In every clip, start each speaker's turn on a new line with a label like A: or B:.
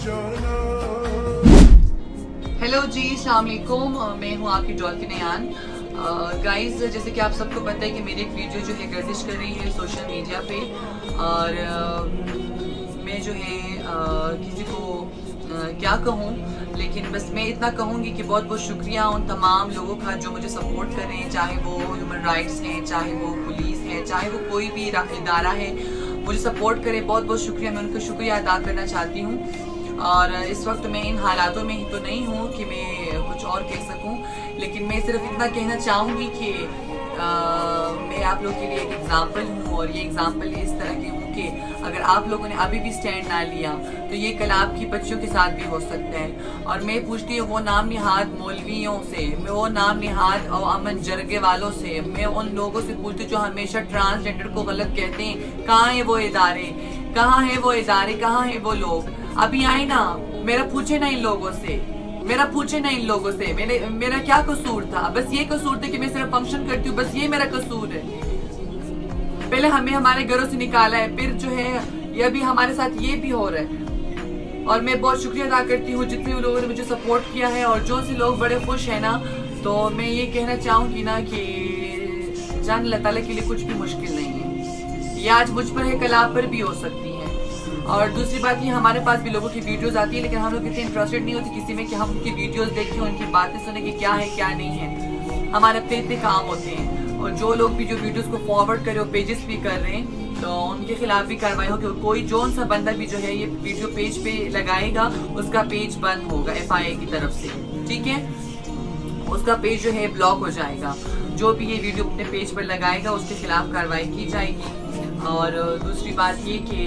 A: Hello जी, अस्सलाम वालेकुम। मैं हूँ आपकी डॉल्फिन यान। गाइस, जैसे कि आप सबको पता है कि मेरी एक वीडियो जो है गर्दिश कर रही है सोशल मीडिया पे, और मैं जो है किसी को क्या कहूँ, लेकिन बस मैं इतना कहूँगी कि बहुत बहुत शुक्रिया उन तमाम लोगों का जो मुझे सपोर्ट कर रहे हैं, चाहे वो ह्यूमन राइट्स हैं, चाहे वो पुलिस है, चाहे वो कोई भी इदारा है, मुझे सपोर्ट करे। बहुत बहुत शुक्रिया, मैं उनका शुक्रिया अदा करना चाहती हूँ। और इस वक्त मैं इन हालातों में ही तो नहीं हूँ कि मैं कुछ और कह सकूँ, लेकिन मैं सिर्फ इतना कहना चाहूँगी कि मैं आप लोगों के लिए एक एग्जाम्पल हूँ, और ये एग्जाम्पल इस तरह की हूँ कि अगर आप लोगों ने अभी भी स्टैंड ना लिया तो ये कल आपकी बच्चियों के साथ भी हो सकता है। और मैं पूछती हूँ वो नाम निहाद मौलवियों से, मैं वो नाम निहाद और अमन जरगे वालों से, मैं उन लोगों से पूछती हूँ जो हमेशा ट्रांसजेंडर को गलत कहते हैं, कहाँ है वो इदारे, कहाँ है वो इदारे, कहाँ है वो लोग? अभी आए ना, मेरा पूछे ना इन लोगों से, मेरा पूछे ना इन लोगों से मेरा क्या कसूर था? बस ये कसूर था कि मैं सिर्फ फंक्शन करती हूँ, बस ये मेरा कसूर है। पहले हमें हमारे घरों से निकाला है, फिर जो है ये अभी हमारे साथ ये भी हो रहा है। और मैं बहुत शुक्रिया अदा करती हूँ जितने भी लोगों ने मुझे सपोर्ट किया है, और जो से लोग बड़े खुश हैं ना, तो मैं ये कहना चाहूँगी ना कि जान अल्लाह ताला के लिए कुछ भी मुश्किल नहीं है। ये आज मुझ पर है, कल आप पर भी हो सकती है। और दूसरी बात ये, हमारे पास भी लोगों की वीडियोस आती है, लेकिन हम लोग इतने इंटरेस्टेड नहीं होते किसी में कि हम उनकी वीडियोस देखें, उनकी बातें सुने कि क्या है क्या नहीं है। हमारे अपने इतने काम होते हैं। और जो लोग भी जो वीडियोस को फॉरवर्ड करे, पेजेस भी कर रहे हैं, तो उनके खिलाफ भी कार्रवाई होगी। कोई जोन सा बंदा भी जो है ये वीडियो पेज पे लगाएगा, उसका पेज बंद होगा FIA की तरफ से, ठीक है? उसका पेज जो है ब्लॉक हो जाएगा। जो भी ये वीडियो अपने पेज पर लगाएगा उसके खिलाफ कार्रवाई की जाएगी। और दूसरी बात ये कि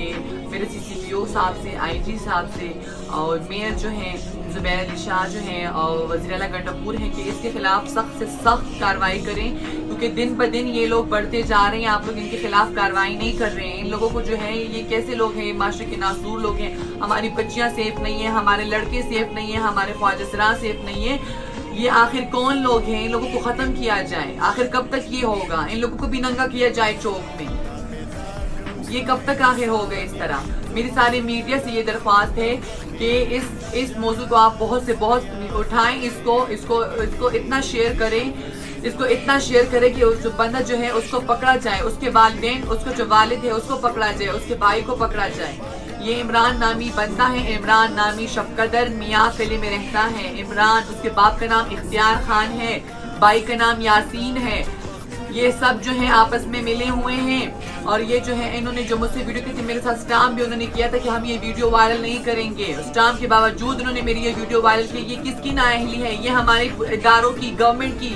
A: मेरे CCPO साहब से, IG साहब से, और मेयर जो हैं ज़ुबैर अली शाह जो हैं, और वज़ीर आला गंडापुर हैं, कि इसके खिलाफ सख्त से सख्त कार्रवाई करें, क्योंकि दिन ब दिन ये लोग बढ़ते जा रहे हैं। आप लोग इनके खिलाफ कार्रवाई नहीं कर रहे हैं। इन लोगों को जो है, ये कैसे लोग हैं, माशरे के नासूर लोग हैं। हमारी बच्चियाँ सेफ नहीं है, हमारे लड़के सेफ नहीं है, हमारे ख्वाजा सेफ नहीं है। ये आखिर कौन लोग हैं? इन लोगों को खत्म किया जाए। आखिर कब तक ये होगा? इन लोगों को भी नंगा किया जाए चौक में। ये कब तक आखिर होगा इस तरह? मेरी सारी मीडिया से ये दरख्वास्त है कि इस मौजू को आप बहुत से बहुत उठाएं, इसको इतना शेयर करें, इसको इतना शेयर करें कि जो बंदा जो है उसको पकड़ा जाए, उसके वालिदैन, उसको जो वालिद है उसको पकड़ा जाए, उसके भाई को पकड़ा जाए। ये इमरान नामी बंदा है, इमरान नामी शफकदर मियाँ गली में रहता है। इमरान, उसके बाप का नाम इख्तियार खान है, भाई का नाम यासीन है। ये सब जो है आपस में मिले हुए हैं। और ये जो है, इन्होंने जो मुझसे वीडियो की थी, मेरे साथ स्टाम्प भी उन्होंने किया था कि हम ये वीडियो वायरल नहीं करेंगे। स्टाम्प के बावजूद उन्होंने मेरी ये वीडियो वायरल की। ये किसकी नाअहली है? ये हमारे इदारों की, गवर्नमेंट की,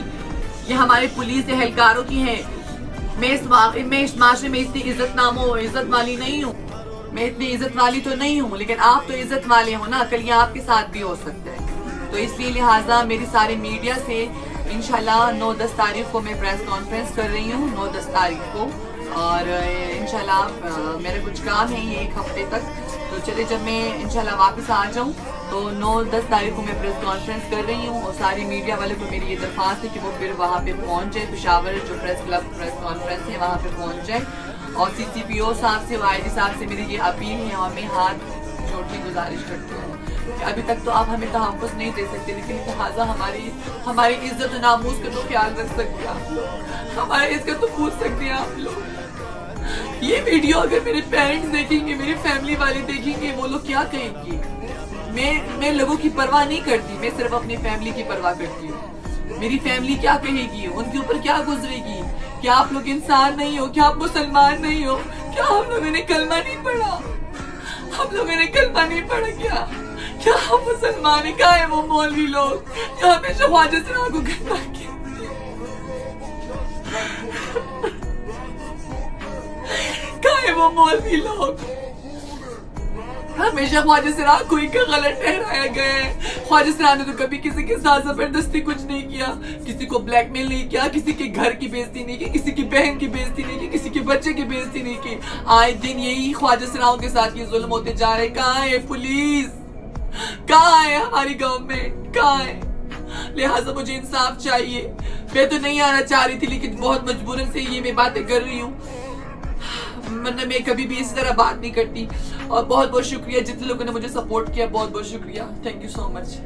A: ये हमारे पुलिस एहलकारों की है। मैं इस माशरे में इतनी इज्जत वाली नहीं हूँ, मैं इतनी इज्जत वाली तो नहीं हूँ, लेकिन आप तो इज्जत वाले हो ना, कल ये आपके साथ भी हो सकता है। तो इसलिए लिहाजा मेरी सारी मीडिया से इंशाल्लाह 9-10 तारीख को मैं प्रेस कॉन्फ्रेंस कर रही हूँ, 9-10 तारीख को। और इंशाल्लाह मेरे कुछ काम है ये 1 हफ्ते तक, तो चले जब मैं इंशाल्लाह वापस आ जाऊँ तो 9-10 तारीख को मैं प्रेस कॉन्फ्रेंस कर रही हूँ। और सारी मीडिया वाले को मेरी ये दरख्वास्त है कि वो फिर वहाँ पे पहुँच जाए, पेशावर जो प्रेस क्लब प्रेस कॉन्फ्रेंस है वहाँ पे पहुँच जाए। और CCPO साहब से, IG साहब से मेरी ये अपील है, और मैं हाथ जोड़ के गुजारिश करती हूँ कि अभी तक तो आप हमें तहफ़्फ़ुज़ नहीं दे सकते, लेकिन लिहाजा हमारी इज्जत और नामूस का तो ख्याल रख सकते हैं आप लोग, हमारे इसका तो पूछ सकते हैं आप लोग। ये वीडियो अगर मेरे पेरेंट्स देखेंगे, मेरी फैमिली वाले देखेंगे, वो लोग क्या कहेंगे? मैं लोगों की परवाह नहीं करती, मैं सिर्फ अपनी फैमिली की परवाह करती हूँ। मेरी फैमिली क्या कहेगी? उनके ऊपर क्या गुजरेगी? क्या आप लोग इंसान नहीं हो? क्या आप मुसलमान नहीं हो? क्या हम लोगों ने कलमा नहीं पढ़ा? हम लोगों ने कलमा नहीं पढ़ा क्या हम मुसलमान है? क्या है वो मौलवी लोग जो हमेशा ख्वाजा सना को गंदा किया? क्या है वो मौलवी लोग? हमेशा ख्वाजा सना को ही गलत ठहराया गया है। ख्वाजा सना ने तो कभी किसी के साथ जबरदस्ती कुछ नहीं किया, किसी को ब्लैकमेल नहीं किया, किसी के घर की बेइज्जती नहीं की, किसी की बहन की बेइज्जती नहीं की, किसी के बच्चे की बेइज्जती नहीं की। आए दिन यही ख्वाजा सनाओं के साथ ये जुल्म होते जा रहे। कहाँ है पुलिस? कहाँ है हमारी गवर्नमेंट? कहाँ है? लिहाजा मुझे इंसाफ चाहिए। मैं तो नहीं आना चाह रही थी, लेकिन बहुत मजबूरन से ये मैं बातें कर रही हूँ। ورنہ میں کبھی بھی اسی طرح بات نہیں کرتی. اور بہت بہت شکریہ جتنے لوگوں نے مجھے سپورٹ کیا, بہت بہت شکریہ. Thank you so much.